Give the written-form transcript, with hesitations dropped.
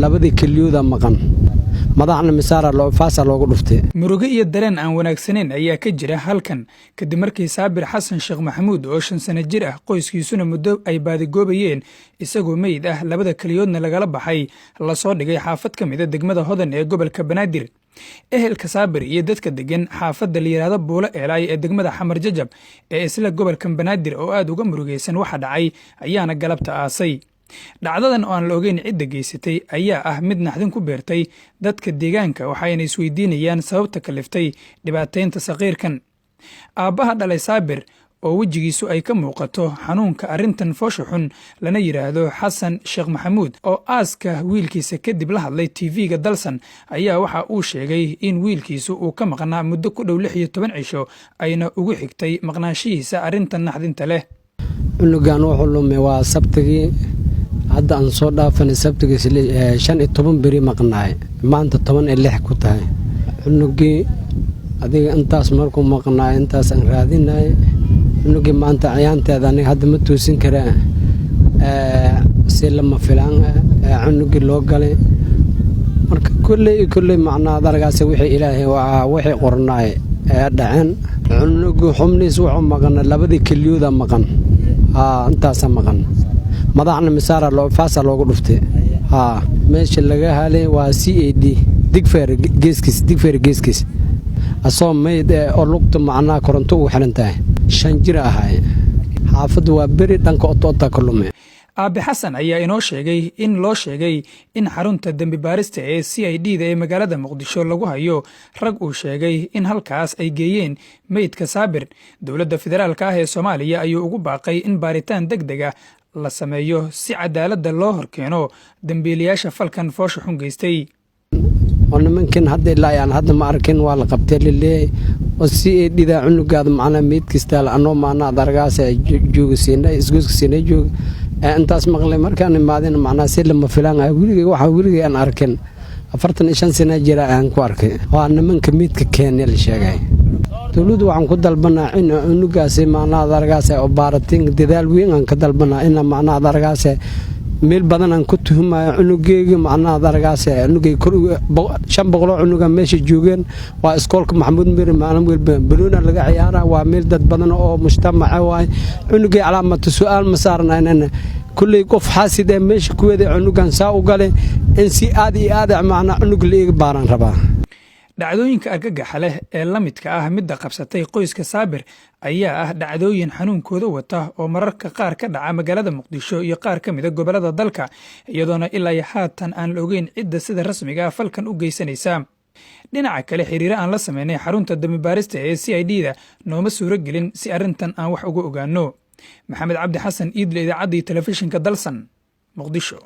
labadii keliyooda maqan madaxna misaara loo faasa loogu dhuftay murugo iyo dareen aan wanaagsaneyn ayaa ka jira halkan kadib markii Saabir Xasan Sheekh Maxamuud oo 5 sano jir ah qoyskiisuna muddo ay baadigoobayeen isagoo meyd ah labada kaliyoodna lagala baxay la soo dhigay xaafad ka mid ah degmada Hodan ee gobolka Banaadir ehelka Saabir iyo dadka degan xaafadda la yiraahdo Buulo Eelay ee degmada Xamar Jajab ee isla gobolka Banaadir oo aad uga murugaysan waxa dhacay ayaana galabta aasay dhacdadan oo aan la ogeyn cidda geysatay ayaa ah mid naxdin ku beertay dadka deegaanka waxayna isweydiinayaan sababta kaliftay dhibaateynta saqiirkan aabbaha dhalay Saabir oo wajigiisu ay ka muuqato xanuunka arintan foosho xun lana yiraahdo Xasan Sheekh Maxamuud oo aaska wiilkiisa kadib la hadlay TV-ga Dalsan ayaa waxa uu sheegay in wiilkiisu uu ka maqnaa muddo ku dhow 16 cisho ayna ugu xigtay maqnaashihiisa arintan naxdinta leh unugan wuxuu lumay waa sabtigi hadda aan soo dhaafan sabtigi 15 bari maqnaay maanta 16 ku tahay unugi adiga intaas markuu maqnaay intaas aan raadinay unugi maanta ayaanteeda aniga hadda ma toosin karaa si lama filaan unugi loo galay marka kulli macnaa dargaas wixii ilaahay waa wixii qornaay dhaceen unugi xumniis wuxuu maqnaa labadii keliyooda maqan intaas maqan madaxna misaara loo faasa loogu dhuftay meesha laga halay waa CAD digfeer geeskis asoo meyd oo lugta macnaa koronto u xiran tahay 5 jir ahay xaafadu waa beri dhanka otoota kulme Aabe Xasan ayaa inoo sheegay in loo sheegay in xarunta dambi baarista ee CID-da ee magaalada Muqdisho lagu hayo rag uu sheegay in halkaas ay geeyeen meydka Saabir dowladda federaalka ah ee Soomaaliya ayuu ugu baaqay in baaritaan degdeg ah la sameeyo si cadaaladda loo horkeeno dambiilayaasha falkan foosho xun geystay nimankan hadda ilaa aan hadda ma arkin waa la qabtay leeyahay oo CID-da cunugaada macna meydkiisa anoo macna dargaas joogsiinay isgooskiisina joog intaas maqlay markaan imaadeen macna si lama filaan wiligay aan arkin 45 sano jira aan ku arkay waa nimanka meydka keenay la sheegay dawladdu waxaan ku dalbanaa in unugaas macna dargaas oo baaratin dadaal weyn aan ka dalbanaa in macna dargaas meel badan aan ku tuhumayo unugeega macna dargaas unugay 500 unuga meesha joogeen waa iskoolka Maxamuud Mir maalin walba banooni laga ciyaara waa meel dad badan oo mujtamac waay unugay calaamad su'aal ma saarnaa kulli qof xaasid ee meesha ku wada unugan saa u galay in si aad macna unug leeg baaran rabaa dhacdooyinka argagaxa leh ee la midka ah midda qabsatay qoyska Saabir ayaa ah dhacdooyin xanuunkooda wata oo mararka qaar ka dhaca magaalada Muqdisho iyo qaar ka mid ah gobolada dalka iyadoona ilaa haatan aan la ogeyn cidda sida rasmiga ah falkan u geysanaysa dhinaca kale xiriir aan la sameynay xarunta dambi baarista ee CID-da nooma suuro gelin si arintan aan wax uga ogaano Maxamed Cabdi Xasan Iidle idaacadda telefishinka Dalsan Muqdisho